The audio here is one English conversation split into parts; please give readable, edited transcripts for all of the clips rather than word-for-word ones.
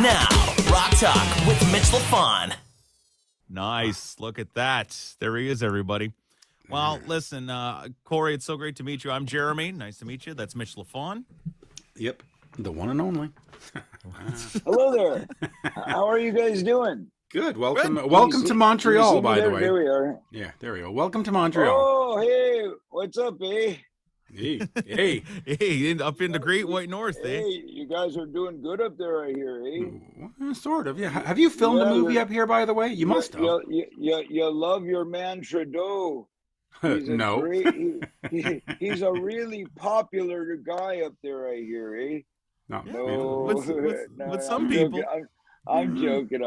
Now, Rock Talk with Mitch Lafon. Nice. Look at that. There he is, everybody. Well, listen, Corey, it's so great to meet you. I'm Jeremy. Nice to meet you. That's Mitch Lafon. Yep, the one and only. Hello there. How are you guys doing? Good. Welcome to Montreal, by the way. There we are. Yeah, there we go. Welcome to Montreal. Oh, hey, what's up, eh? Hey. Hey, up in the Great White North, eh? Hey, you guys are doing good up there, I hear, eh? Well, sort of, yeah. Have you filmed a movie up here, by the way? You must have. You love your man Trudeau. No. He's a really popular guy up there, I hear, eh? No. With some people. I'm joking.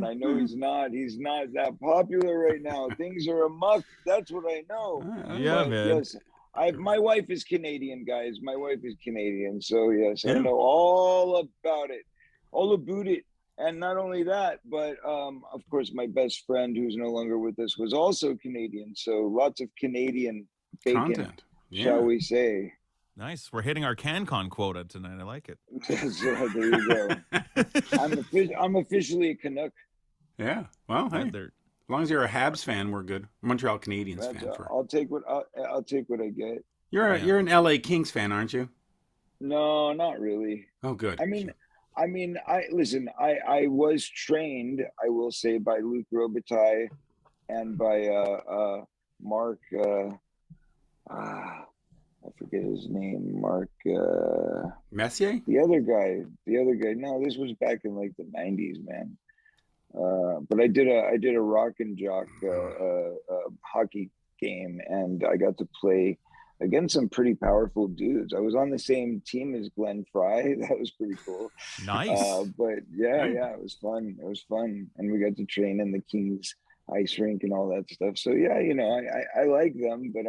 I know he's not that popular right now. Things are amok. That's what I know. Yeah, but man. Yes, my wife is Canadian, guys. My wife is Canadian. So, yes, I know all about it. And not only that, but, of course, my best friend, who's no longer with us, was also Canadian. So lots of Canadian bacon, content, shall we say. Nice. We're hitting our CanCon quota tonight. I like it. So, there you go. I'm officially a Canuck. Yeah. Well, hey, as long as you're a Habs fan, we're good. Montreal Canadiens fan. I'll take what I get. You're an LA Kings fan, aren't you? No, not really. Oh, good. I was trained, I will say, by Luc Robitaille and by Mark. I forget his name. Mark Messier? The other guy. No, this was back in like the 90s, man. But I did a rock and jock hockey game, and I got to play against some pretty powerful dudes. I was on the same team as Glenn Fry. That was pretty cool. Nice. But yeah, it was fun. And we got to train in the Kings ice rink and all that stuff. So yeah, I like them, but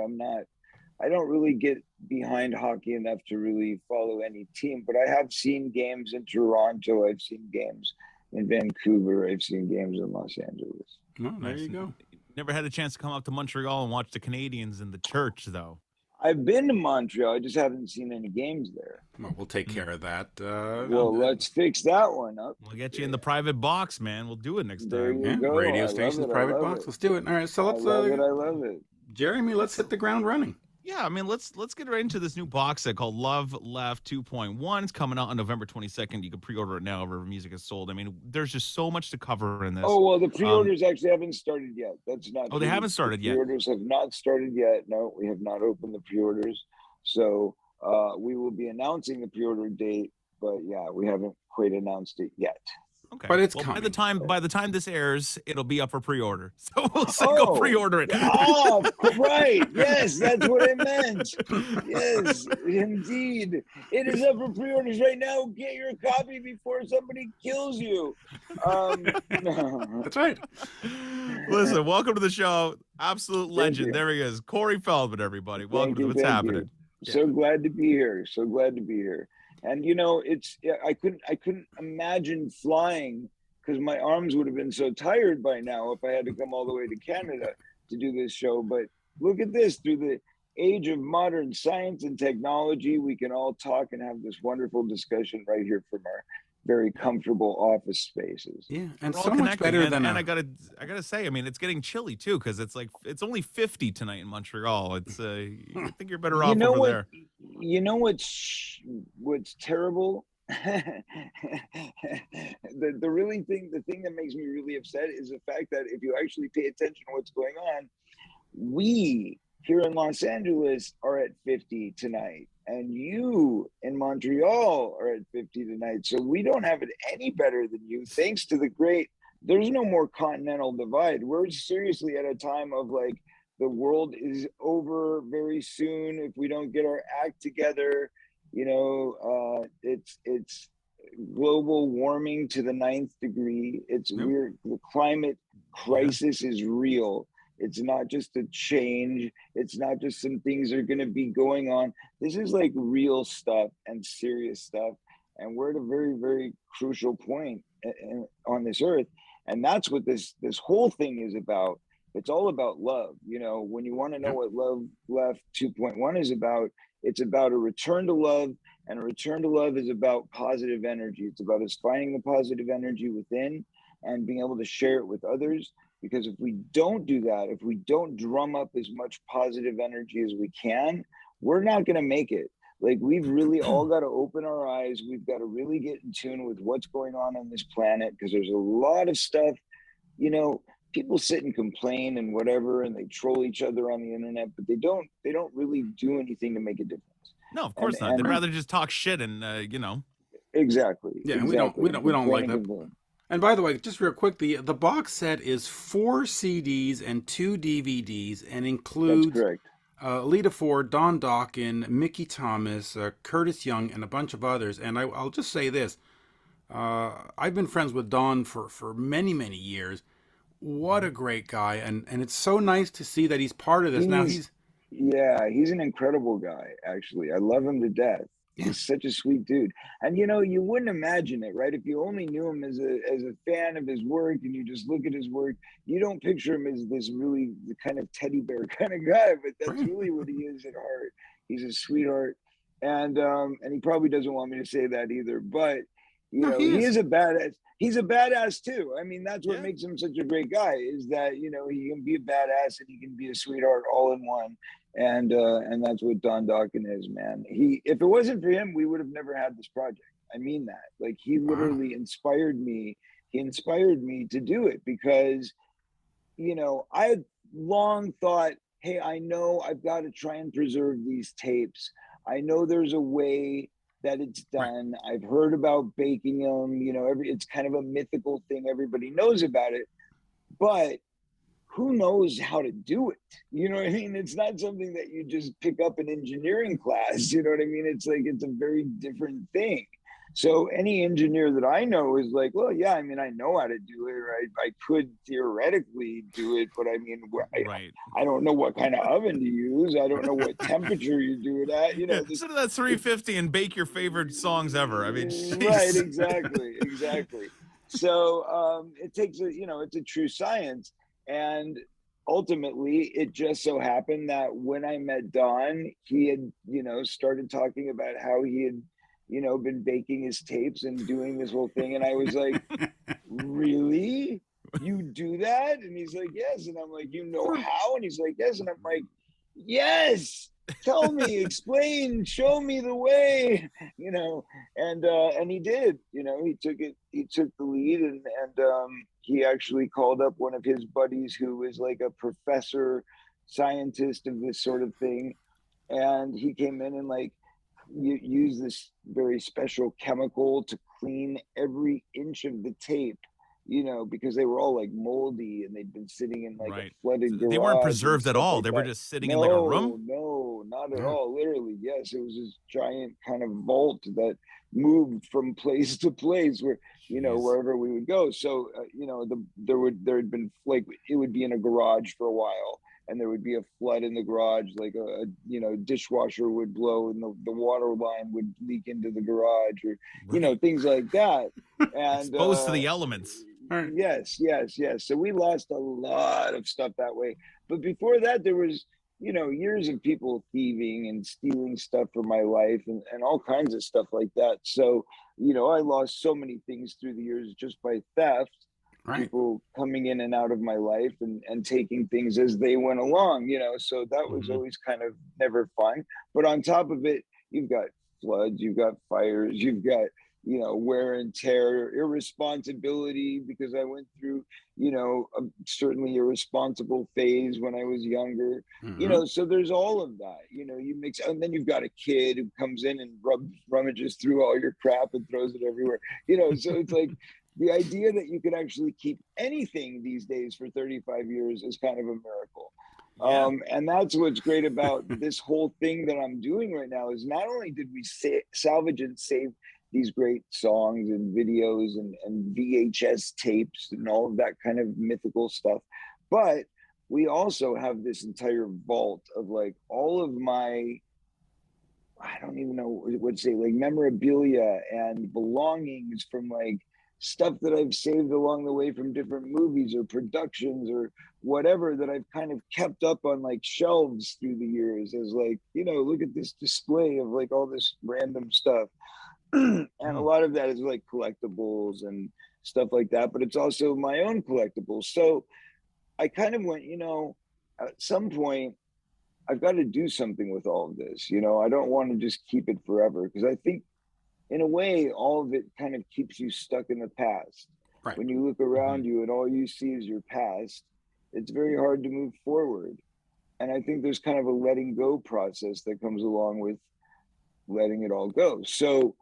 I don't really get behind hockey enough to really follow any team, but I have seen games in Toronto. I've seen games in Vancouver. I've seen games in Los Angeles. Well, there you go. Never had a chance to come up to Montreal and watch the Canadians in the church, though. I've been to Montreal. I just haven't seen any games there. Well, we'll take care of that. Let's fix that one up. We'll get you in the private box, man. We'll do it next time. There you go. Radio station's private box. Let's do it. All right, so let's. I love it. Jeremy, let's hit the ground running. Yeah, I mean, let's get right into this new box set called Love Left 2.1. It's coming out on November 22nd. You can pre-order it now wherever music is sold. I mean, there's just so much to cover in this. Oh, well, the pre-orders actually haven't started yet. That's not true. They haven't started yet? Pre-orders have not started yet. No, we have not opened the pre-orders. So we will be announcing the pre-order date, but yeah, we haven't quite announced it yet. Okay. But it's coming. coming. By the time this airs, it'll be up for pre-order. So we'll say go pre-order it. Oh, right. Yes, that's what I meant. Yes, indeed. It is up for pre-orders right now. Get your copy before somebody kills you. That's right. Listen, welcome to the show. Absolute legend. There he is. Corey Feldman, everybody. Welcome to What's Happening. So glad to be here. And I couldn't imagine flying because my arms would have been so tired by now if I had to come all the way to Canada to do this show. But look at this, through the age of modern science and technology, we can all talk and have this wonderful discussion right here from our very comfortable office spaces. Yeah, and so much better than. And I gotta say, I mean, it's getting chilly too because it's only 50 tonight in Montreal. It's I think you're better off over there. You know what's terrible? the thing that makes me really upset is the fact that if you actually pay attention to what's going on, we here in Los Angeles are at 50 tonight. And you in Montreal are at 50 tonight. So we don't have it any better than you, thanks to there's no more continental divide. We're seriously at a time of like, the world is over very soon if we don't get our act together. It's global warming to the 9th degree. It's weird. The climate crisis is real. It's not just a change. It's not just some things are going to be going on. This is like real stuff and serious stuff. And we're at a very, very crucial point on this earth. And that's what this whole thing is about. It's all about love. When you want to know what Love Left 2.1 is about, it's about a return to love And a return to love is about positive energy. It's about us finding the positive energy within and being able to share it with others. Because if we don't do that, if we don't drum up as much positive energy as we can, we're not going to make it. Like, we've really all got to open our eyes. We've got to really get in tune with what's going on this planet, because there's a lot of stuff, you know, people sit and complain and whatever, and they troll each other on the internet, but they don't really do anything to make a difference. No, of course not. They'd rather just talk shit and, you know. Exactly. Yeah, exactly. we don't like that. And by the way, just real quick, the box set is 4 CDs and 2 DVDs, and includes Lita Ford, Don Dokken, Mickey Thomas, Curtis Young, and a bunch of others. And I'll just say this: I've been friends with Don for many, many years. What a great guy, and it's so nice to see that he's part of this. He's an incredible guy. Actually, I love him to death. He's such a sweet dude. And, you know, you wouldn't imagine it, right? If you only knew him as a fan of his work, and you just look at his work, you don't picture him as this really kind of teddy bear kind of guy, but that's really what he is at heart. He's a sweetheart. And he probably doesn't want me to say that either, but you know, he is a badass. He's a badass too. I mean, that's what makes him such a great guy, is that, you know, he can be a badass and he can be a sweetheart all in one. And that's what Don Dokken is, man. If it wasn't for him, we would have never had this project. I mean that. Like, he literally inspired me. He inspired me to do it, because, you know, I had long thought, hey, I know I've got to try and preserve these tapes. I know there's a way that it's done. I've heard about baking them, you know, it's kind of a mythical thing. Everybody knows about it, but who knows how to do it? You know what I mean? It's not something that you just pick up in engineering class. You know what I mean? It's like, it's a very different thing. So any engineer that I know is like, well, yeah, I mean, I know how to do it, right? I could theoretically do it, but I mean, I don't know what kind of oven to use. I don't know what temperature you do it at. You know, sit at that 350 and bake your favorite songs ever. I mean, right? Exactly. So it takes it's a true science, and ultimately, it just so happened that when I met Don, he had, you know, started talking about how he had, you know, been baking his tapes and doing this whole thing. And I was like, really? You do that? And he's like, yes. And I'm like, you know how? And he's like, yes. And I'm like, yes, tell me, explain, show me the way, you know. And he did, you know, he took the lead, and he actually called up one of his buddies who is like a professor scientist of this sort of thing. And he came in and like, you use this very special chemical to clean every inch of the tape, you know, because they were all like moldy and they'd been sitting in like a flooded garage. They weren't preserved at all. They were just sitting in like a room? No, not at all. Literally, yes. It was this giant kind of vault that moved from place to place, where, you know, wherever we would go. So, you know, there had been, like, it would be in a garage for a while, and there would be a flood in the garage, like a you know, dishwasher would blow and the water line would leak into the garage, or, you know, things like that. And exposed to the elements. Yes. So we lost a lot of stuff that way. But before that, there was, you know, years of people thieving and stealing stuff from my life, and all kinds of stuff like that. So, you know, I lost so many things through the years just by theft. People coming in and out of my life and taking things as they went along, you know. So that was always kind of never fun. But on top of it, you've got floods, you've got fires, you've got, you know, wear and tear, irresponsibility, because I went through, you know, a certainly irresponsible phase when I was younger, you know. So there's all of that, you know, you mix, and then you've got a rummages who comes in and rummages through all your crap and throws it everywhere, you know. So it's like, the idea that you could actually keep anything these days for 35 years is kind of a miracle. And that's what's great about this whole thing that I'm doing right now, is not only did we salvage and save these great songs and videos and VHS tapes and all of that kind of mythical stuff, but we also have this entire vault of like all of my, I don't even know what to say, like memorabilia and belongings from like stuff that I've saved along the way from different movies or productions or whatever that I've kind of kept up on like shelves through the years as like, look at this display of like all this random stuff. And a lot of that is like collectibles and stuff like that, but it's also my own collectibles. So I kind of went, at some point I've got to do something with all of this. I don't want to just keep it forever, because I think in a way, all of it kind of keeps you stuck in the past. Right. When you look around you and all you see is your past, it's very hard to move forward. And I think there's kind of a letting go process that comes along with letting it all go. So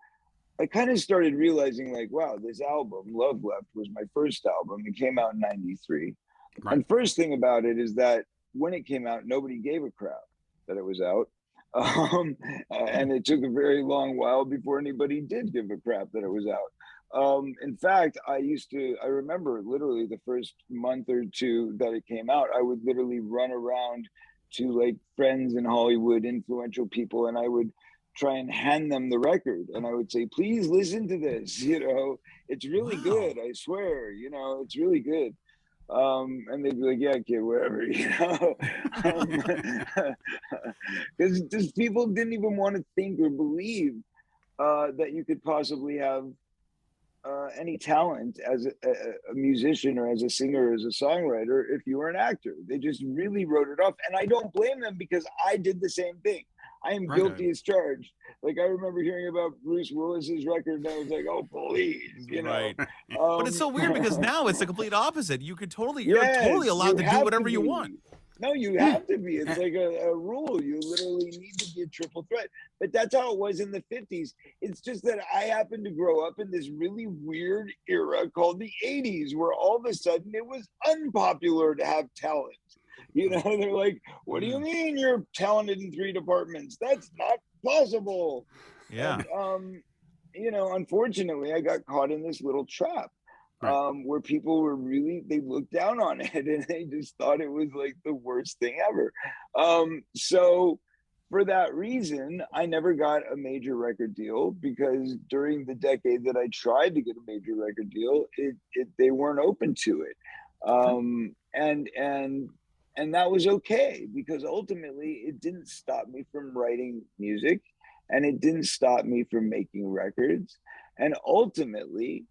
I kind of started realizing like, wow, this album, Love Left, was my first album. It came out in 93. Right. And first thing about it is that when it came out, nobody gave a crap that it was out. And it took a very long while before anybody did give a crap that it was out. In fact, I remember literally the first month or two that it came out, I would literally run around to like friends in Hollywood, influential people, and I would try and hand them the record. And I would say, please listen to this, it's really good. I swear, it's really good. And they'd be like, yeah, kid, whatever, because just people didn't even want to think or believe that you could possibly have any talent as a musician or as a singer or as a songwriter if you were an actor. They just really wrote it off. And I don't blame them, because I did the same thing. I am guilty as charged. Like, I remember hearing about Bruce Willis's record, and I was like, "Oh, please," Right. But it's so weird, because now it's the complete opposite. You're totally allowed to do whatever you want. No, you have to be. It's like a rule. You literally need to be a triple threat. But that's how it was in the 50s. It's just that I happened to grow up in this really weird era called the 80s, where all of a sudden it was unpopular to have talent. They're like, what do you mean you're talented in 3 departments? That's not possible. Yeah. And, unfortunately, I got caught in this little trap where people were they looked down on it, and they just thought it was like the worst thing ever. So for that reason, I never got a major record deal, because during the decade that I tried to get a major record deal, they weren't open to it. And that was okay, because ultimately it didn't stop me from writing music, and it didn't stop me from making records. And ultimately,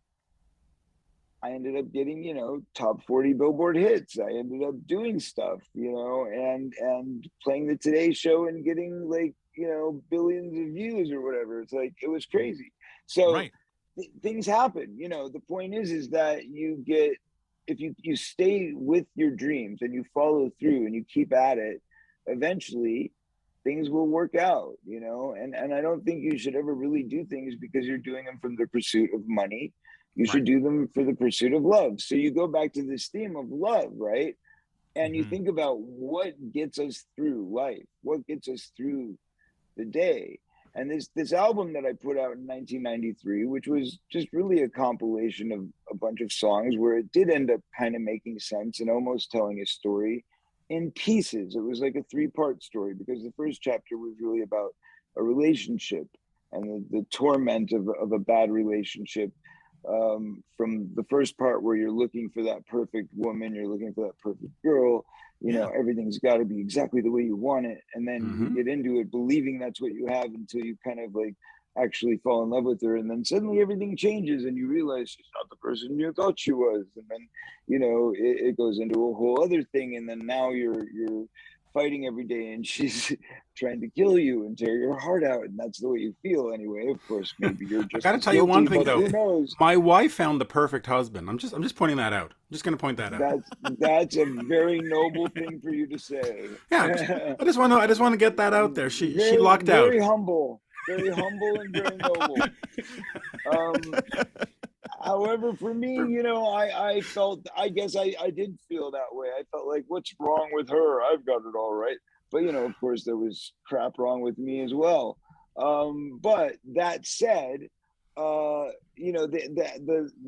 I ended up getting, top 40 Billboard hits. I ended up doing stuff, and playing the Today Show and getting like, billions of views or whatever. It's like, it was crazy. So things happen. The point is that if you stay with your dreams and you follow through and you keep at it, eventually things will work out, and I don't think you should ever really do things because you're doing them from the pursuit of money. You should do them for the pursuit of love. So you go back to this theme of love, right? And you think about what gets us through life, what gets us through the day. And this album that I put out in 1993, which was just really a compilation of a bunch of songs where it did end up kind of making sense and almost telling a story in pieces. It was like a 3-part story, because the first chapter was really about a relationship and the torment of a bad relationship. From the first part where you're looking for that perfect woman, you're looking for that perfect girl, everything's got to be exactly the way you want it. And then you get into it believing that's what you have until you kind of like actually fall in love with her. And then suddenly everything changes and you realize she's not the person you thought she was. And then, it goes into a whole other thing. And then now you're fighting every day and she's trying to kill you and tear your heart out, and that's the way you feel anyway. Of course, maybe you're just I gotta tell you one thing though, who knows? My wife found the perfect husband. I'm just pointing that out. I'm just gonna point that out. That's a very noble thing for you to say. Yeah, I just want to get that out there. She lucked out. Very humble and very noble. However, for me, I guess I did feel that way. I felt like, what's wrong with her? I've got it all right. But, of course, there was crap wrong with me as well. But that said, the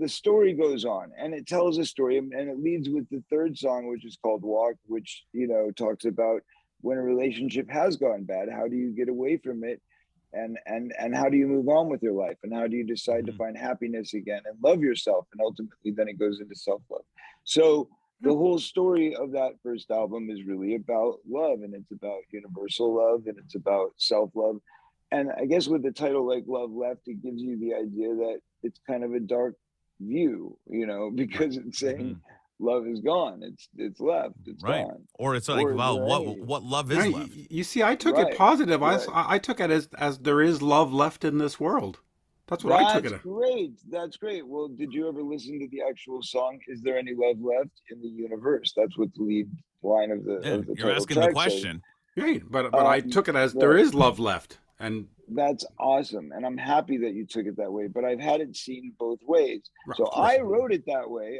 story goes on, and it tells a story, and it leads with the third song, which is called Walk, which, talks about when a relationship has gone bad, how do you get away from it? and how do you move on with your life, and how do you decide to find happiness again and love yourself, and ultimately then it goes into self-love. So the whole story of that first album is really about love, and it's about universal love, and it's about self-love. And I guess with the title like Love Left, it gives you the idea that it's kind of a dark view, because it's saying love is gone, it's left, it's gone. Or it's like, wow, what love is left. You see, I took it positive. I took it as there is love left in this world. That's what I took it as. That's great. Well, did you ever listen to the actual song, Is There Any Love Left in the Universe? That's what the lead line of the you're asking the question. Right, but I took it as there is love left. And that's awesome. And I'm happy that you took it that way, but I've had it seen both ways. So I wrote it that way.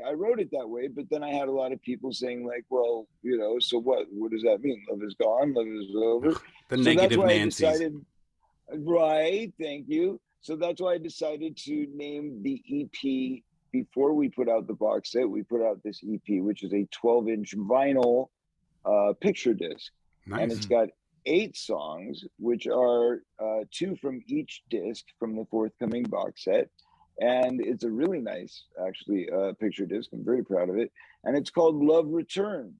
But then I had a lot of people saying like, well, so what does that mean? Love is gone, love is over. The negative Nancy's. Right. Thank you. So that's why I decided to name the EP before we put out the box set. We put out this EP, which is a 12-inch vinyl picture disc. Nice. And it's got 8 songs, which are 2 from each disc from the forthcoming box set. And it's a really nice, actually, picture disc. I'm very proud of it. And it's called Love Returns.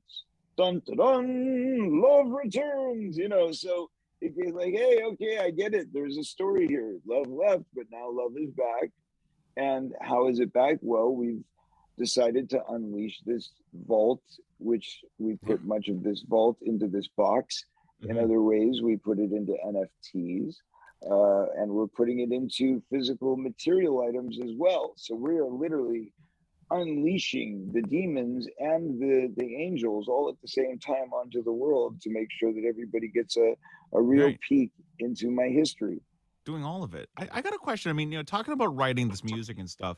Dun, dun, dun, Love Returns, so it's like, hey, okay, I get it. There's a story here. Love left, but now love is back. And how is it back? Well, we've decided to unleash this vault, which we put much of this vault into this box. In other ways, we put it into NFTs, and we're putting it into physical material items as well. So we are literally unleashing the demons and the angels all at the same time onto the world to make sure that everybody gets a real peek into my history. Doing all of it. I got a question. I mean, talking about writing this music and stuff.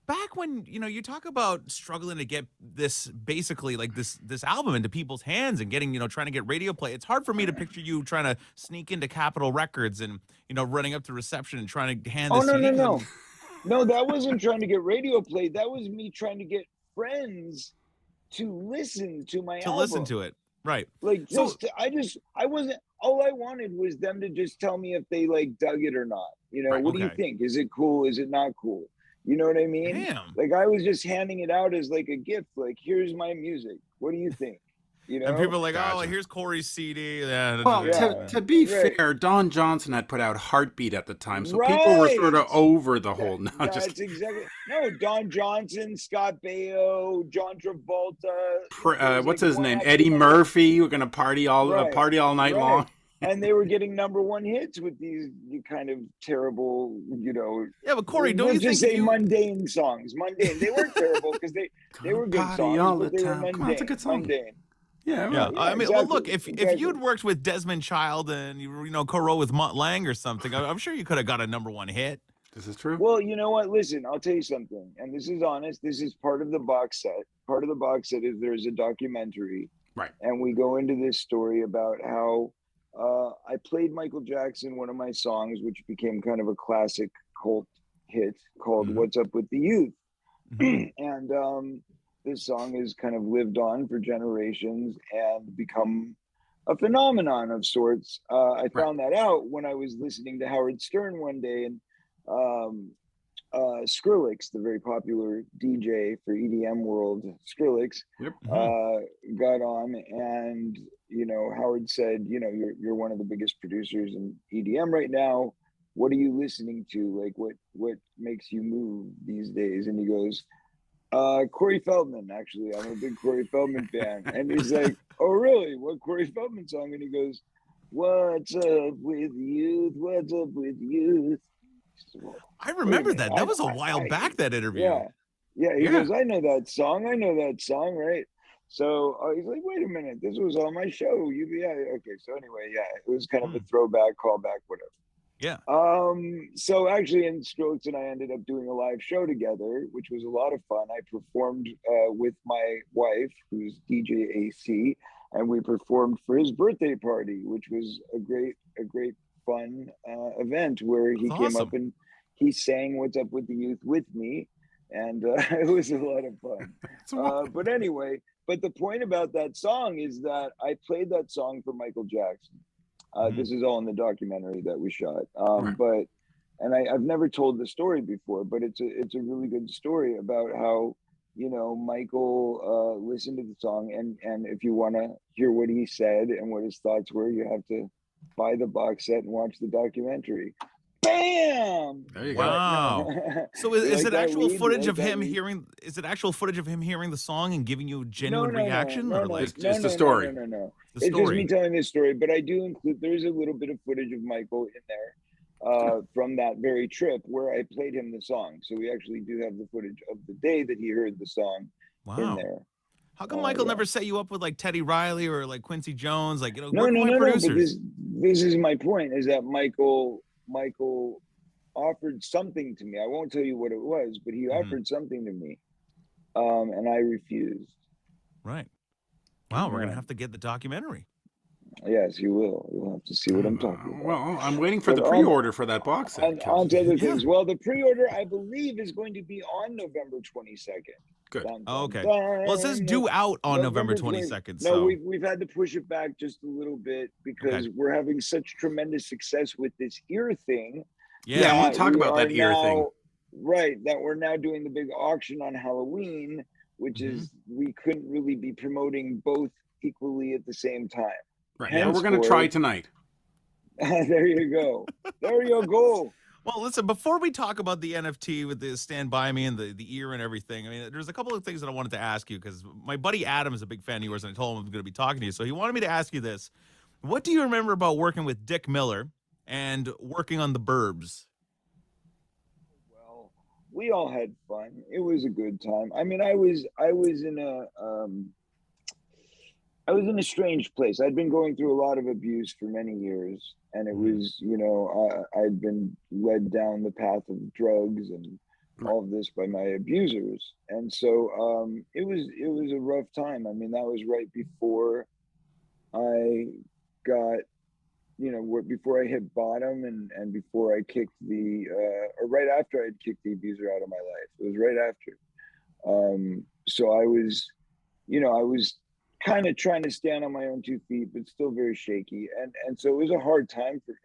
Back when, you talk about struggling to get this, basically like this album into people's hands and getting, trying to get radio play. It's hard for me to picture you trying to sneak into Capitol Records and, running up to reception and trying to hand this CD. No, that wasn't trying to get radio play. That was me trying to get friends to listen to my album. To listen to it. Right. Like, I wasn't, all I wanted was them to just tell me if they like dug it or not. What do you think? Is it cool? Is it not cool? You know what I mean? Damn. Like I was just handing it out as like a gift. Like, here's my music. What do you think? And people are like, oh, here's Corey's CD. To be fair, Don Johnson had put out Heartbeat at the time, so people were sort of over the whole. Exactly. No, Don Johnson, Scott Baio, John Travolta. What's his name? Eddie Murphy. We're gonna party all night long. And they were getting #1 hits with these kind of terrible, Yeah, but Corey, don't you just say mundane songs? Mundane. They weren't terrible because they were good songs, but they were mundane. It's a good song. Mundane. Yeah. I mean, exactly, well, look, if you'd worked with Desmond Child and you co-wrote with Mutt Lange or something, I'm sure you could have got a #1 hit. This is true. Well, you know what? Listen, I'll tell you something, and this is honest. This is part of the box set. Part of the box set is there's a documentary, right? And we go into this story about how I played Michael Jackson one of my songs, which became kind of a classic cult hit called "What's Up with the Youth," and this song has kind of lived on for generations and become a phenomenon of sorts. I found that out when I was listening to Howard Stern one day, and Skrillex, the very popular DJ for EDM world, Skrillex, got on, and Howard said, you're one of the biggest producers in EDM right now. What are you listening to? Like, what makes you move these days? And he goes, Corey Feldman, actually. I'm a big Corey Feldman fan. And he's like, oh, really? What Corey Feldman song? And he goes, what's up with youth? What's up with youth? I remember that. That was a while back, that interview. Yeah. He goes, I know that song, right? So he's like, wait a minute, this was on my show. Okay. So anyway, it was kind of a throwback, callback, whatever. Yeah. So actually, in Strokes and I ended up doing a live show together, which was a lot of fun. I performed with my wife, who's DJ AC, and we performed for his birthday party, which was a great fun event where he came up and he sang "What's Up with the Youth" with me, and it was a lot of fun. But anyway, the point about that song is that I played that song for Michael Jackson. This is all in the documentary that we shot. Right. But I've never told the story before, but it's a really good story about how, you know, Michael listened to the song, and if you want to hear what he said and what his thoughts were, you have to buy the box set and watch the documentary. Bam! There you Wow. No. So You is like it that actual lead? footage You of like that him lead? hearing? Is it actual footage of him hearing the song and giving you a No, genuine reaction, or like It's the story. No. the It's just me story? telling this story, but I do include. There's a little bit of footage of Michael in there from that very trip where I played him the song. So we actually do have the footage of the day that he heard the song in Wow. there. How come Michael Yeah. never set you up with like Teddy Riley or like Quincy Jones? Like, you know, No, work with my But producers. this is my point: is that Michael offered something to me. I won't tell you what it was, but he offered something to me, and I refused. Right. Wow, we're Yeah. gonna have to get the documentary. Yes, you will. You'll have to see what I'm talking about. Well, I'm waiting for But the pre-order for that box set. on to other Yeah. things. Well, the pre-order, I believe, is going to be on November 22nd. Good. Dun, Oh, dun, okay. dun. Well, it says due out on November 20 22nd. No, So we've had to push it back just a little bit because Okay. we're having such tremendous success with this ear thing. Yeah, I want to that talk we about that are ear thing. now- Right, that we're now doing the big auction on Halloween, which is we couldn't really be promoting both equally at the same time. Right. Yeah, we're going to try tonight. There you go. There you go. Well, listen, before we talk about the NFT with the Stand By Me and the ear and everything, I mean, there's a couple of things that I wanted to ask you because my buddy Adam is a big fan of yours and I told him I was going to be talking to you. So he wanted me to ask you this. What do you remember about working with Dick Miller and working on The Burbs? Well, we all had fun. It was a good time. I mean, I was in a strange place. I'd been going through a lot of abuse for many years, and it was, you know, I'd been led down the path of drugs and all of this by my abusers, and so it was a rough time. I mean, that was right before I got, you know, before I hit bottom and before I kicked or right after I'd kicked the abuser out of my life. It was right after. So I was, you know, I was kind of trying to stand on my own 2 feet, but still very shaky. And so it was a hard time for me.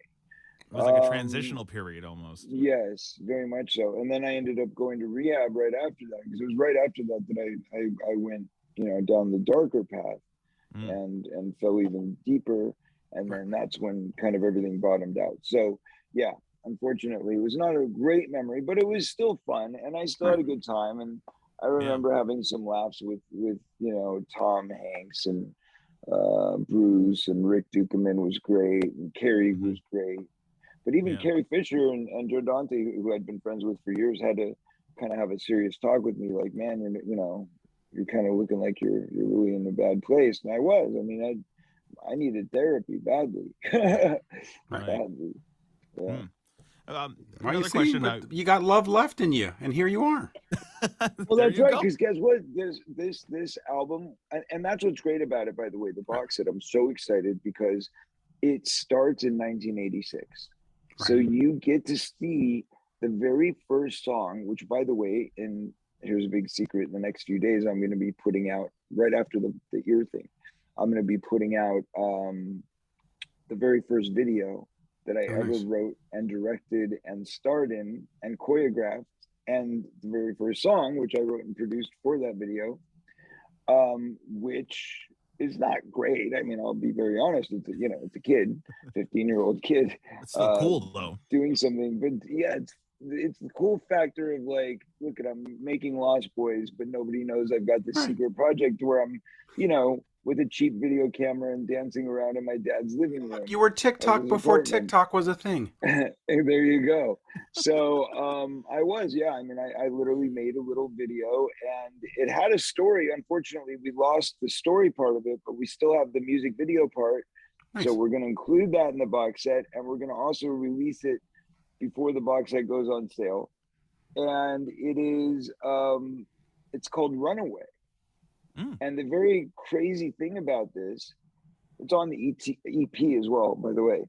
It was like a transitional period almost. Yes, very much so. And then I ended up going to rehab right after that, because it was right after that that I went, you know, down the darker path and fell even deeper. And then that's when kind of everything bottomed out. So yeah, unfortunately, it was not a great memory, but it was still fun, and I still had a good time. And I remember having some laughs with you know, Tom Hanks and Bruce, and Rick Duchamp was great, and Carrie was great. But even Carrie Fisher and Joe Dante, who I'd been friends with for years, had to kind of have a serious talk with me, like, man, you're kind of looking like you're really in a bad place. And I was. I mean, I needed therapy badly. Badly. Yeah. Another question. You got love left in you, and here you are. Well, that's right. Because guess what? This album, and that's what's great about it. By the way, the box set. I'm so excited because it starts in 1986, so you get to see the very first song. Which, by the way, and here's a big secret: in the next few days, I'm going to be putting out right after the ear thing. I'm going to be putting out the very first video that I ever wrote and directed and starred in and choreographed, and the very first song, which I wrote and produced for that video, which is not great. I mean, I'll be very honest. It's a kid, 15-year-old kid. It's still cool though. Doing something, but yeah, it's the cool factor of like, look, I'm making Lost Boys, but nobody knows I've got this secret project where I'm, you know, with a cheap video camera and dancing around in my dad's living room. You were TikTok before TikTok was a thing. There you go. So I was, yeah. I mean, I literally made a little video, and it had a story. Unfortunately, we lost the story part of it, but we still have the music video part. Nice. So we're going to include that in the box set, and we're going to also release it before the box set goes on sale. And it is, it's called Runaway. And the very crazy thing about this, it's on the EP as well, by the way.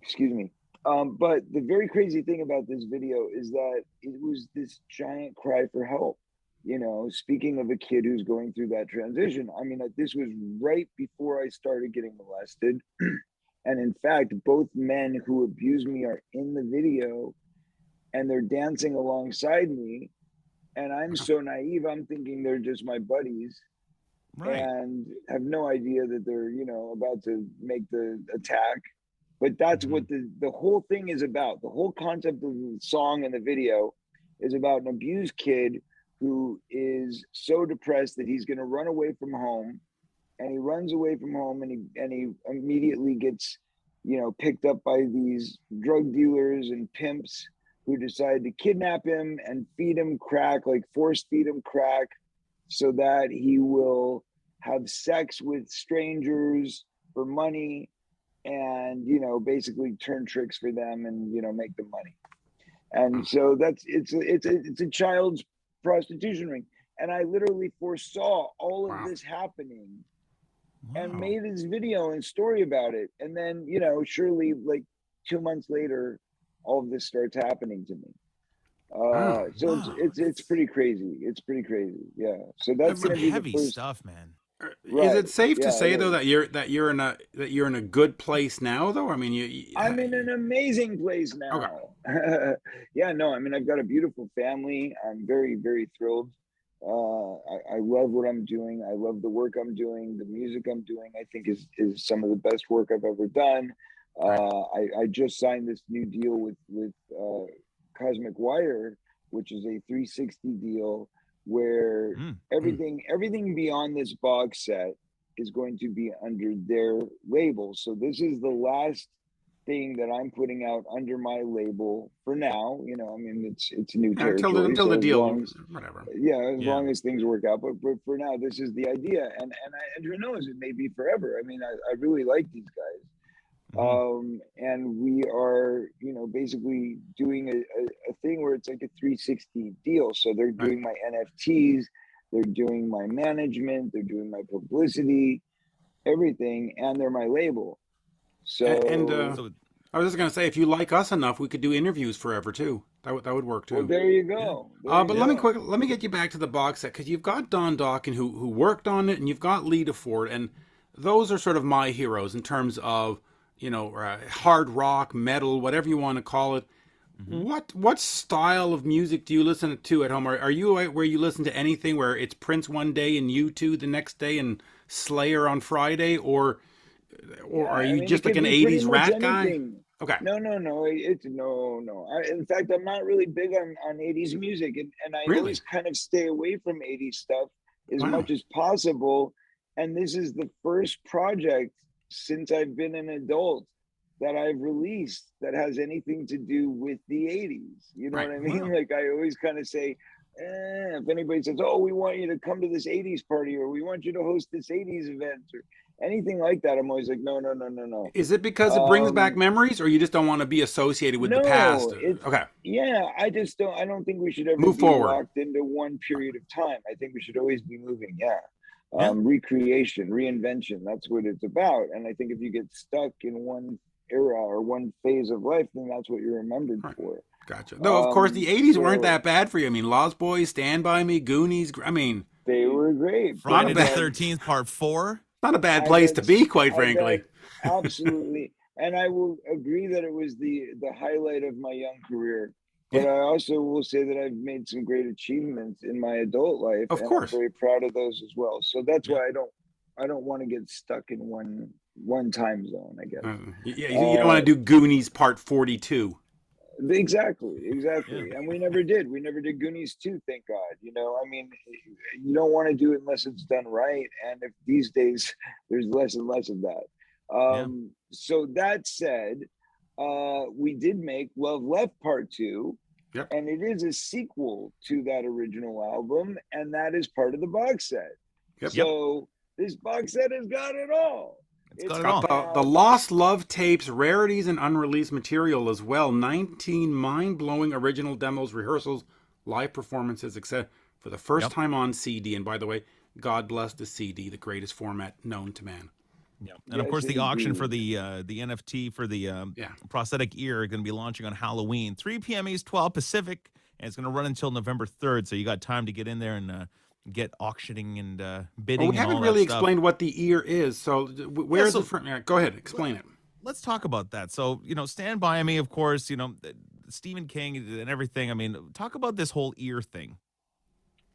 Excuse me. But the very crazy thing about this video is that it was this giant cry for help. You know, speaking of a kid who's going through that transition, I mean, this was right before I started getting molested. And in fact, both men who abuse me are in the video, and they're dancing alongside me. And I'm so naive, I'm thinking they're just my buddies, Right. and have no idea that they're, about to make the attack. But that's what the whole thing is about. The whole concept of the song and the video is about an abused kid who is so depressed that he's going to run away from home, and he runs away from home, and he immediately gets, picked up by these drug dealers and pimps who decide to kidnap him and feed him crack, like force feed him crack, so that he will have sex with strangers for money, and basically turn tricks for them, and make them money. And so it's a child's prostitution ring. And I literally foresaw all of this happening, and made this video and story about it. And then surely, like 2 months later, all of this starts happening to me. So it's pretty crazy. It's pretty crazy. Yeah. So that's some gonna be heavy the first stuff, man. Is it safe to say though that you're in a good place now though? I mean, I'm in an amazing place now. Okay. Yeah, no, I mean, I've got a beautiful family. I'm very, very thrilled. I love what I'm doing. I love the work I'm doing. The music I'm doing, I think is some of the best work I've ever done. I just signed this new deal with Cosmic Wire, which is a 360 deal, where everything beyond this box set is going to be under their label. So this is the last thing that I'm putting out under my label for now. I mean, it's a new territory until the deal, whatever. Yeah, as long as things work out. But for now, this is the idea, and who knows, it may be forever. I mean, I really like these guys. And we are, basically doing a thing where it's like a 360 deal. So they're doing my NFTs, they're doing my management, they're doing my publicity, everything, and they're my label. So, I was just gonna say, if you like us enough, we could do interviews forever too. That would work too. Well, there you go. But let me get you back to the box set, because you've got Don Dokken who worked on it, and you've got Lita Ford, and those are sort of my heroes in terms of hard rock, metal, whatever you want to call it. What style of music do you listen to at home? Are you where you listen to anything where it's Prince one day and U2 the next day and Slayer on Friday, or are you just like an 80s rat guy? Okay. No. It's no. In fact, I'm not really big on 80s music, and I always kind of stay away from 80s stuff as much as possible. And this is the first project since I've been an adult that I've released that has anything to do with the 80s. You know what I mean? Like, I always kind of say, if anybody says, oh, we want you to come to this 80s party, or we want you to host this 80s event, or anything like that, I'm always like, no. Is it because it brings back memories, or you just don't want to be associated with the past? Okay. Yeah, I don't think we should ever move forward, locked into one period of time. I think we should always be moving. Recreation, reinvention, that's what it's about. And I think if you get stuck in one era or one phase of life, then that's what you're remembered for. Gotcha. No, of course, the 80s weren't that bad for you. I mean, Lost Boys, Stand By Me, Goonies, I mean, they were great. Friday the 13th, part 4. Not a bad place to be, quite frankly. Absolutely. And I will agree that it was the highlight of my young career. But I also will say that I've made some great achievements in my adult life. Of course. I'm very proud of those as well. So that's why I don't want to get stuck in one time zone, I guess. You don't want to do Goonies Part 42. Exactly. And we never did. We never did Goonies 2, thank God. I mean, you don't want to do it unless it's done right. And if these days there's less and less of that. So that said, we did make Love Left Part 2. Yep. And it is a sequel to that original album, and that is part of the box set. Yep. So this box set has got it all. It's got the Lost Love tapes, rarities, and unreleased material as well. 19 mind-blowing original demos, rehearsals, live performances, etc. for the first time on CD. And by the way, God bless the CD, the greatest format known to man. Yeah, and of course the auction for the NFT for the prosthetic ear are going to be launching on Halloween, 3 p.m. East, 12 Pacific, and it's going to run until November 3rd. So you got time to get in there and get auctioning and bidding. Well, we haven't really explained what the ear is. So where's the front? Go ahead, explain it. let's talk about that. So, Stand By Me, of course, Stephen King and everything. I mean, talk about this whole ear thing.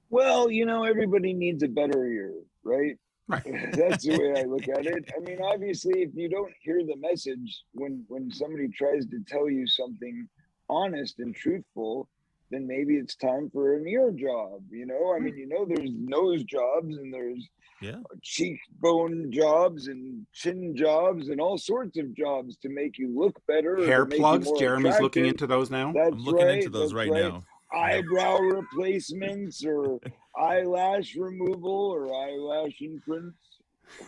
Well, everybody needs a better ear, right? Right. That's the way I look at it. I mean, obviously, if you don't hear the message when somebody tries to tell you something honest and truthful, then maybe it's time for an ear job. I mean, there's nose jobs and there's cheekbone jobs and chin jobs and all sorts of jobs to make you look better. Hair or to make plugs. you more Jeremy's attractive. looking into those now. That's I'm looking right. into those That's right now. Eyebrow replacements or eyelash removal or eyelash imprints.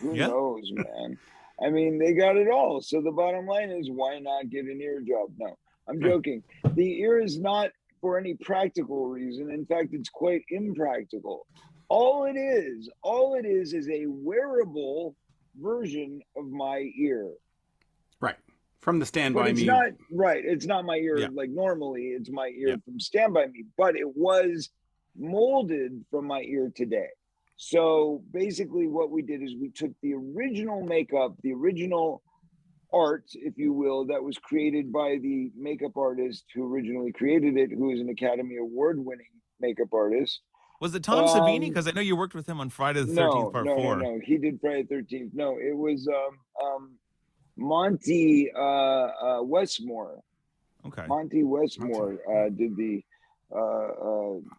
Who knows, man? I mean, they got it all. So the bottom line is, why not get an ear job? No, I'm joking. The ear is not for any practical reason. In fact, it's quite impractical. All it is a wearable version of my ear. Right. From the Stand But By it's Me. not right. It's not my ear like normally. It's my ear from Stand By Me, but it was molded from my ear today. So basically what we did is we took the original makeup, the original art, if you will, that was created by the makeup artist who originally created it, who is an Academy Award-winning makeup artist. Was it Tom Savini? Because I know you worked with him on Friday the 13th, part 4. No. He did Friday the 13th. No, it was Monty Westmore. Okay. Monty Westmore did the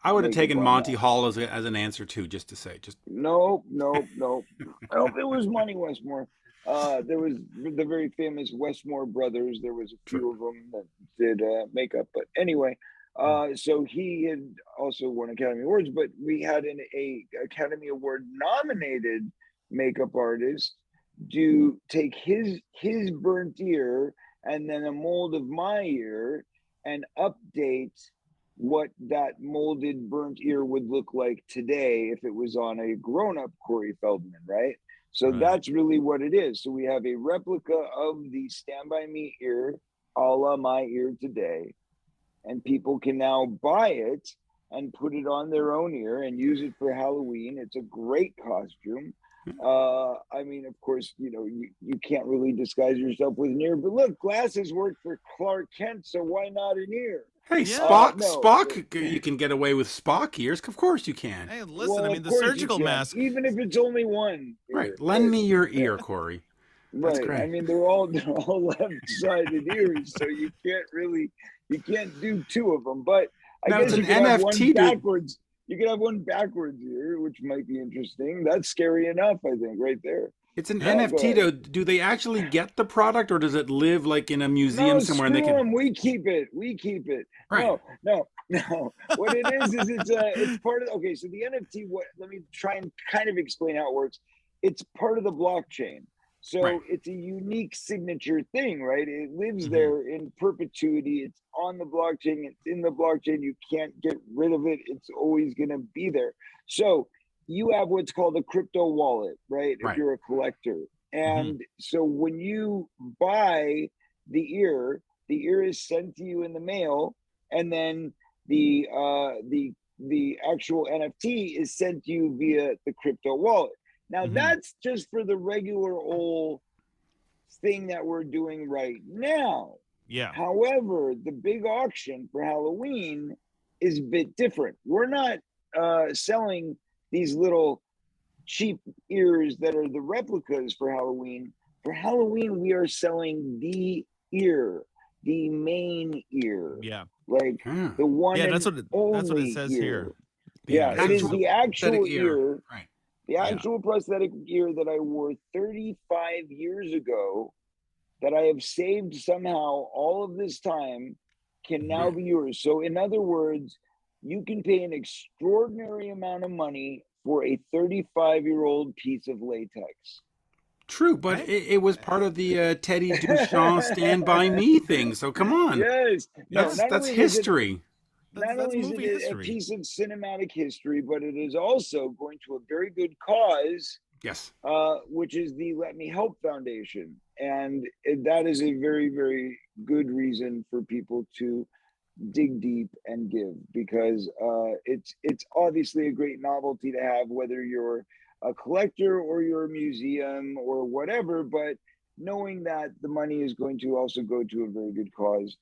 I would have taken Monty that. Hall as an answer too, just to say. No. It was Monty Westmore. There was the very famous Westmore brothers. There was a few of them that did makeup. But anyway, so he had also won Academy Awards, but we had a Academy Award nominated makeup artist to take his burnt ear and then a mold of my ear and update what that molded burnt ear would look like today if it was on a grown-up Corey Feldman, right? So that's really what it is. So we have a replica of the Stand By Me ear, a la my ear today, and people can now buy it and put it on their own ear and use it for Halloween. It's a great costume. I mean, of course, you can't really disguise yourself with an ear, but look, glasses work for Clark Kent, so why not an ear? Hey, Spock, you can get away with Spock ears. Of course you can. Hey, listen, I mean, the surgical mask. Even if it's only one. Right. Lend me your ear, Corey. That's right. Great. I mean, they're all left-sided ears, so you can't do two of them. But I guess you can have one backwards. You could have one backwards ear, which might be interesting. That's scary enough, I think, right there. It's an NFT, though. Do they actually get the product, or does it live like in a museum somewhere? No, and they can... We keep it. Right. No. What it is it's part of. Okay, so the NFT. Let me try and kind of explain how it works. It's part of the blockchain, so it's a unique signature thing, right? It lives there in perpetuity. It's on the blockchain. It's in the blockchain. You can't get rid of it. It's always going to be there. So you have what's called a crypto wallet, right? If you're a collector. And so when you buy the ear is sent to you in the mail, and then the actual NFT is sent to you via the crypto wallet. Now that's just for the regular old thing that we're doing right now. Yeah. However, the big auction for Halloween is a bit different. We're not selling these little cheap ears that are the replicas for Halloween. For Halloween, we are selling the ear, the main ear. Yeah. Like the one. Yeah, that's what it says ear. here. Yeah, it is the actual ear. Right. The actual prosthetic ear that I wore 35 years ago, that I have saved somehow all of this time, can now be yours. So in other words, you can pay an extraordinary amount of money for a 35-year-old piece of latex. True, but it was part of the Teddy Duchamp Stand By Me thing, so come on. Yes. That's history. Not only is it a piece of cinematic history, but it is also going to a very good cause. Yes. Which is the Let Me Help Foundation. And that is a very, very good reason for people to dig deep and give, because it's obviously a great novelty to have, whether you're a collector or you're a museum or whatever, but knowing that the money is going to also go to a very good cause,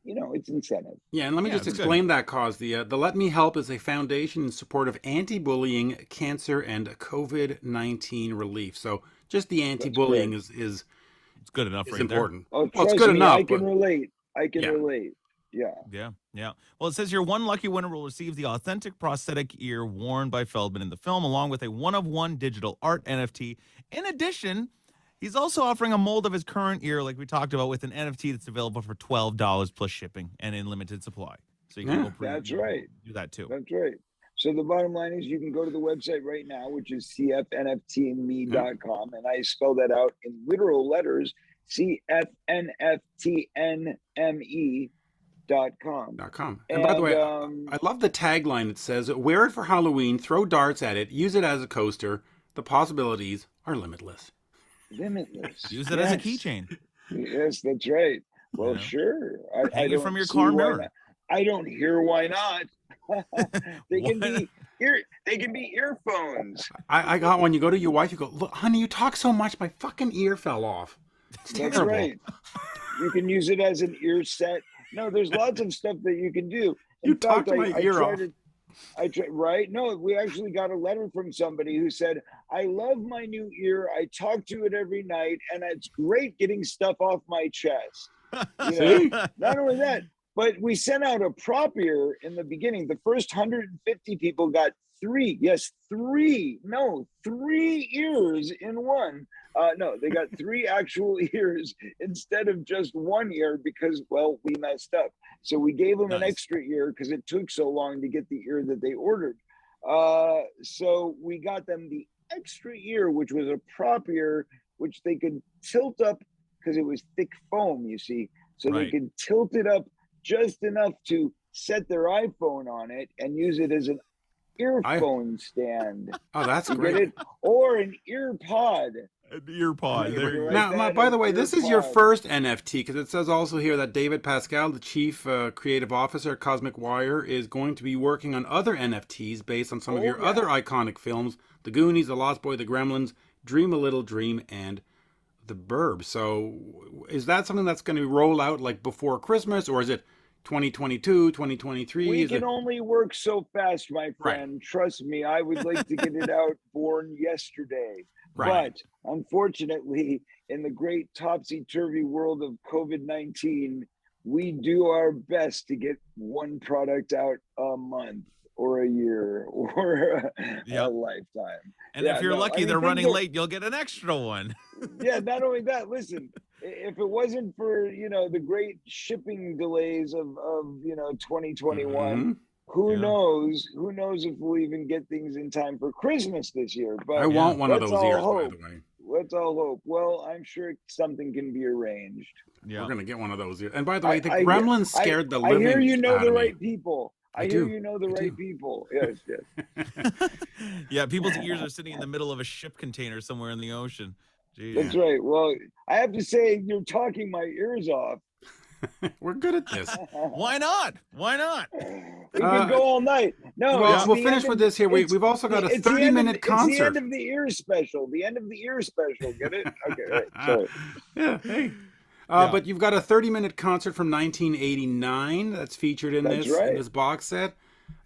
it's incentive. Yeah, and let me just explain that cause. The Let Me Help is a foundation in support of anti-bullying, cancer, and COVID-19 relief. So just the anti-bullying is it's good enough. Is important. Oh, well, it's good me, enough. I can relate. Yeah. Well, it says here one lucky winner will receive the authentic prosthetic ear worn by Feldman in the film, along with a one-of-one digital art NFT. In addition, he's also offering a mold of his current ear, like we talked about, with an NFT that's available for $12 plus shipping and in limited supply. So you can go That's right. Do that too. That's right. So the bottom line is you can go to the website right now, which is cfnftme.com. And I spell that out in literal letters, cfnftnme.com. And by the way, I love the tagline. It says, wear it for Halloween, throw darts at it, use it as a coaster. The possibilities are limitless. Use it as a keychain. Yes, that's right. Well, sure. Hang it from your car mirror. I don't hear why not. They can be earphones. I got one. You go to your wife, you go, look, honey, you talk so much, my fucking ear fell off. It's terrible. That's right. You can use it as an ear set. No, there's lots of stuff that you can do. You talked my ear off. Right? No, we actually got a letter from somebody who said, I love my new ear. I talk to it every night, and it's great getting stuff off my chest. Not only that, but we sent out a prop ear in the beginning. The first 150 people got three ears in one. No, they got three actual ears instead of just one ear because, well, we messed up. So we gave them an extra ear because it took so long to get the ear that they ordered. So we got them the extra ear, which was a prop ear, which they could tilt up because it was thick foam, you see. So they could tilt it up just enough to set their iPhone on it and use it as an earphone stand. Oh, that's great. Or an ear pod. An ear pod. Now, by the way, this is your first NFT because it says also here that David Pascal, the chief creative officer at Cosmic Wire, is going to be working on other NFTs based on some of your other iconic films, The Goonies, The Lost Boy, The Gremlins, Dream a Little Dream, and The Burbs. So is that something that's going to roll out like before Christmas, or is it 2022, 2023? We can only work so fast, my friend. Right. Trust me, I would like to get it out born yesterday. Right. But unfortunately, in the great topsy-turvy world of COVID-19, we do our best to get one product out a month or a year or a lifetime. And if you're lucky, they're running late, you'll get an extra one. Yeah, not only that, listen, if it wasn't for, the great shipping delays of 2021, who knows if we'll even get things in time for Christmas this year. But I want one of those ears, by the way. Let's all hope. Well, I'm sure something can be arranged. Yeah. We're going to get one of those ears. And by the way, the Gremlins scared the living out of me. I hear you know the right people. I hear you know the right people. Yes. Yeah, people's ears are sitting in the middle of a ship container somewhere in the ocean. Jeez. That's right. Well, I have to say, you're talking my ears off. We're good at this. Why not? We can go all night. No, well, we'll finish with this here. We've also got a 30-minute concert. It's the end of the ear special. Get it? Okay, right. Sorry. Yeah, hey. But you've got a 30-minute concert from 1989 that's featured in this box set.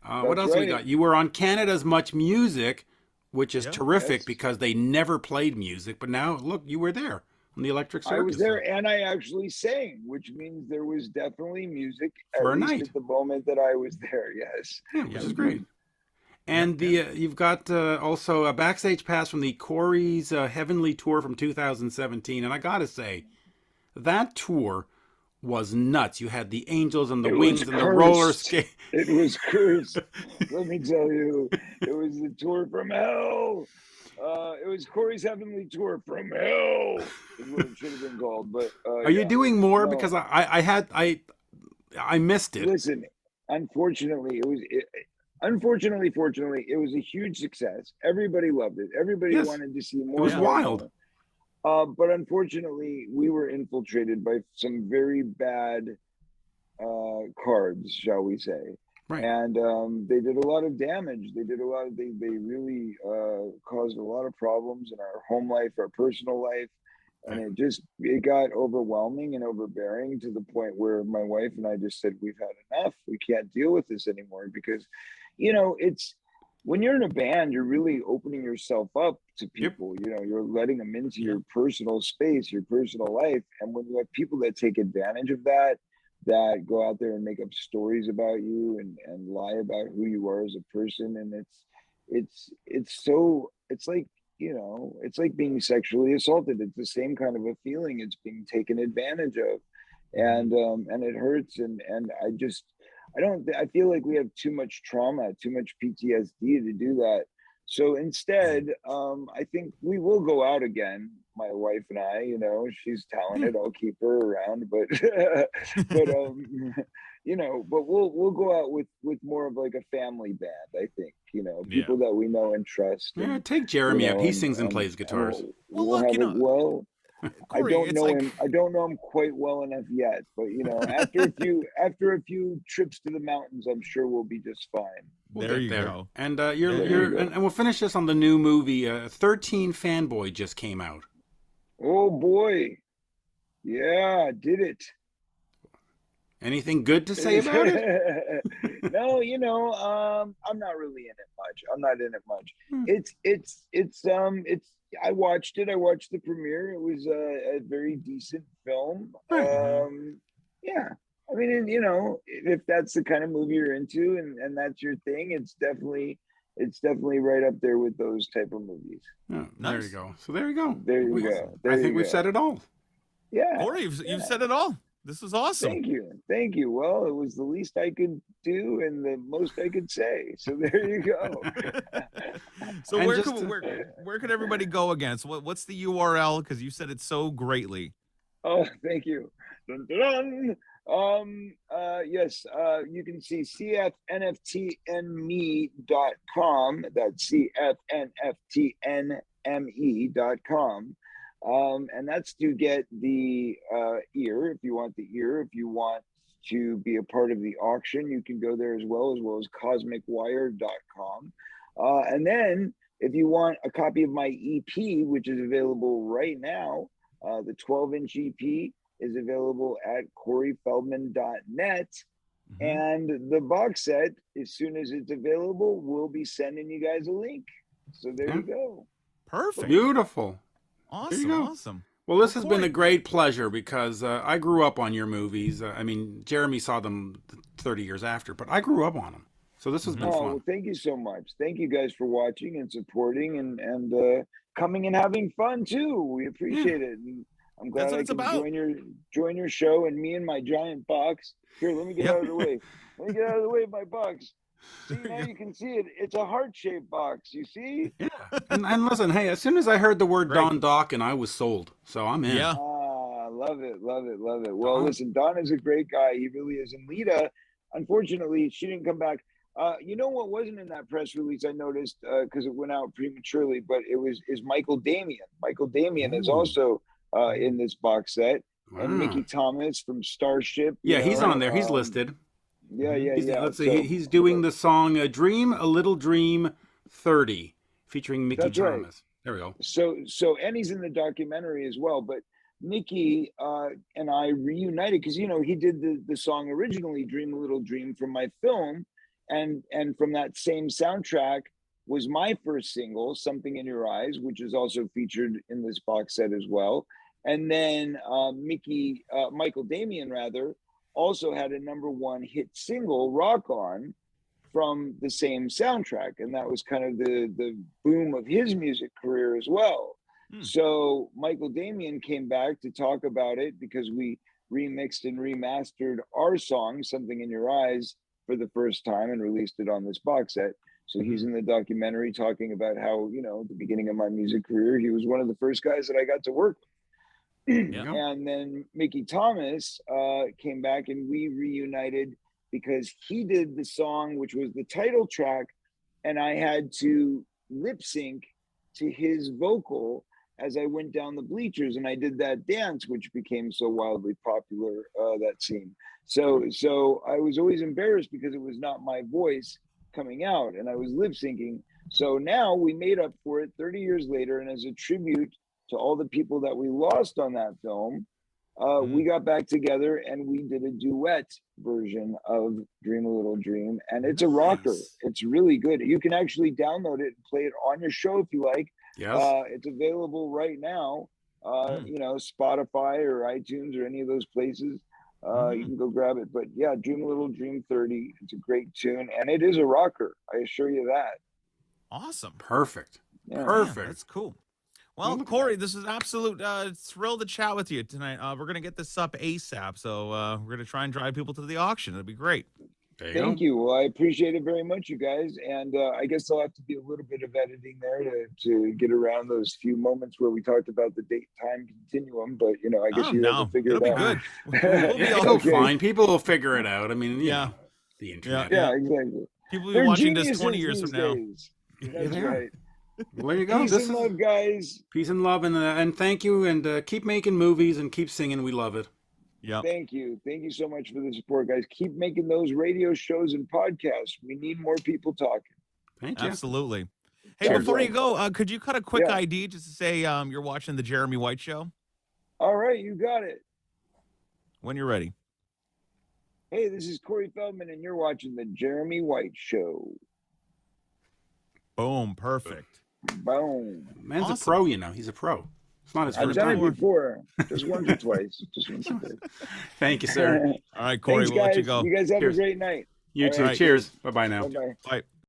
What else we got? You were on Canada's Much Music, which is terrific because they never played music. But now, look, you were there on the Electric Circus. I was there, and I actually sang, which means there was definitely music for a night at the moment that I was there. Yes, which is great. And you've got also a backstage pass from the Corey's Heavenly Tour from 2017, and I gotta say, that tour was nuts. You had the angels and the wings and the roller skate. It was cursed. Let me tell you, it was the tour from hell. It was Corey's Heavenly Tour from Hell is what it should have been called. But are you doing more? No. Because I missed it. Listen, unfortunately, fortunately, it was a huge success. Everybody loved it. Everybody wanted to see more. It was wild. But unfortunately, we were infiltrated by some very bad cards, shall we say. Right. And they did a lot of damage. They really caused a lot of problems in our home life, our personal life. And it got overwhelming and overbearing to the point where my wife and I just said, we've had enough. We can't deal with this anymore because, it's when you're in a band, you're really opening yourself up to people. You're letting them into your personal space, your personal life. And when you have people that take advantage of that go out there and make up stories about you and lie about who you are as a person, and it's like, it's like being sexually assaulted. It's the same kind of a feeling. It's being taken advantage of, and it hurts. And I feel like we have too much trauma, too much PTSD to do that. So instead, I think we will go out again. My wife and I, she's talented. I'll keep her around, but but we'll go out with more of like a family band. I think, people that we know and trust. Yeah, take Jeremy out. He sings and plays guitars. Corey, I don't know him quite well enough yet, but after a few trips to the mountains, I'm sure we'll be just fine. There you go. And and we'll finish this on the new movie. 13 Fanboy just came out. Oh boy, yeah, did it. Anything good to say about it? No, I'm not really in it much. I'm not in it much. It's I watched it. I watched the premiere. It was a very decent film. Yeah. I mean, if that's the kind of movie you're into and that's your thing, it's definitely right up there with those type of movies. Oh, nice. There you go. So there you go. There you go. I think we've said it all. Yeah. Corey, you've said it all. This was awesome. Thank you. Well, it was the least I could do and the most I could say. So there you go. So where could everybody go again? So what's the URL? Because you said it so greatly. Oh, thank you. Dun, dun, dun. Yes, you can see cfnftnme.com. That's cfnftnme.com. And that's to get the ear. If you want the ear, if you want to be a part of the auction, you can go there as well as cosmicwire.com. And then if you want a copy of my EP, which is available right now, the 12-inch EP is available at coreyfeldman.net. And the box set, as soon as it's available, we'll be sending you guys a link. So there you go. Perfect. Beautiful. Awesome. Well, this has been a great pleasure because I grew up on your movies. I mean, Jeremy saw them 30 years after, but I grew up on them. So this has been fun. Well, thank you so much. Thank you guys for watching and supporting and coming and having fun too. We appreciate it. And I'm glad I can join your show and me and my giant box. Here, let me get out of the way. Let me get out of the way of my box. See, now you can see it. It's a heart-shaped box. You see? Yeah. And listen, hey, as soon as I heard the word Don Dokken, I was sold. So I'm in. Yeah. Love it. Well, listen, Don is a great guy. He really is. And Lita, unfortunately, she didn't come back. You know what wasn't in that press release, I noticed, because it went out prematurely, but is Michael Damian. Michael Damian is also in this box set. Wow. And Mickey Thomas from Starship. Yeah, he's on there. He's listed. Yeah. Let's see. He's doing the song "Dream a Little Dream 30," featuring Mickey Thomas. Right. There we go. So, and he's in the documentary as well. But Mickey and I reunited because he did the song originally, "Dream a Little Dream," from my film, and from that same soundtrack was my first single, "Something in Your Eyes," which is also featured in this box set as well. And then Michael Damian rather. Also had a #1 hit single, "Rock On," from the same soundtrack. And that was kind of the boom of his music career as well. So Michael Damian came back to talk about it because we remixed and remastered our song, "Something in Your Eyes," for the first time and released it on this box set. So he's in the documentary talking about how, at the beginning of my music career, he was one of the first guys that I got to work with. And then Mickey Thomas came back and we reunited because he did the song, which was the title track, and I had to lip sync to his vocal as I went down the bleachers, and I did that dance, which became so wildly popular, that scene. So I was always embarrassed because it was not my voice coming out and I was lip syncing. So now we made up for it 30 years later, and as a tribute to all the people that we lost on that film, we got back together and we did a duet version of Dream a Little Dream, and it's a rocker. It's really good. You can actually download it and play it on your show if you like. Yes. It's available right now, you know, Spotify or iTunes or any of those places. You can go grab it. But yeah, Dream a Little Dream 30. It's a great tune, and it is a rocker. I assure you that. Awesome. Perfect. Yeah. Perfect. Yeah, that's cool. Well, Corey, this is absolute thrill to chat with you tonight. We're going to get this up ASAP, so we're going to try and drive people to the auction. It'll be great. Thank you. Well, I appreciate it very much, you guys. And I guess there'll have to be a little bit of editing there to get around those few moments where we talked about the date time continuum. But, you know, I guess you have to figure it out. It'll be good. It'll be fine. People will figure it out. I mean, you know, the internet. Yeah, exactly. People will be watching this 20 years from now. That's right. Well, there you go. Peace and love, guys. Peace and love, and thank you, and keep making movies and keep singing. We love it. Yeah. Thank you so much for the support, guys. Keep making those radio shows and podcasts. We need more people talking. Thank you. Absolutely. Hey, before you go, could you cut a quick ID just to say you're watching the Jeremy White Show? All right, you got it. When you're ready. Hey, this is Corey Feldman, and you're watching the Jeremy White Show. Boom. Perfect. Boom. Man's a pro, you know. He's a pro. It's not his I've first done time. it before. Just once or twice. Just once or twice. Thank you, sir. All right, Corey, Thanks, we'll let you guys. go. You guys have Cheers. a great night. You All too. right. Cheers. Bye-bye now. Bye-bye. Bye.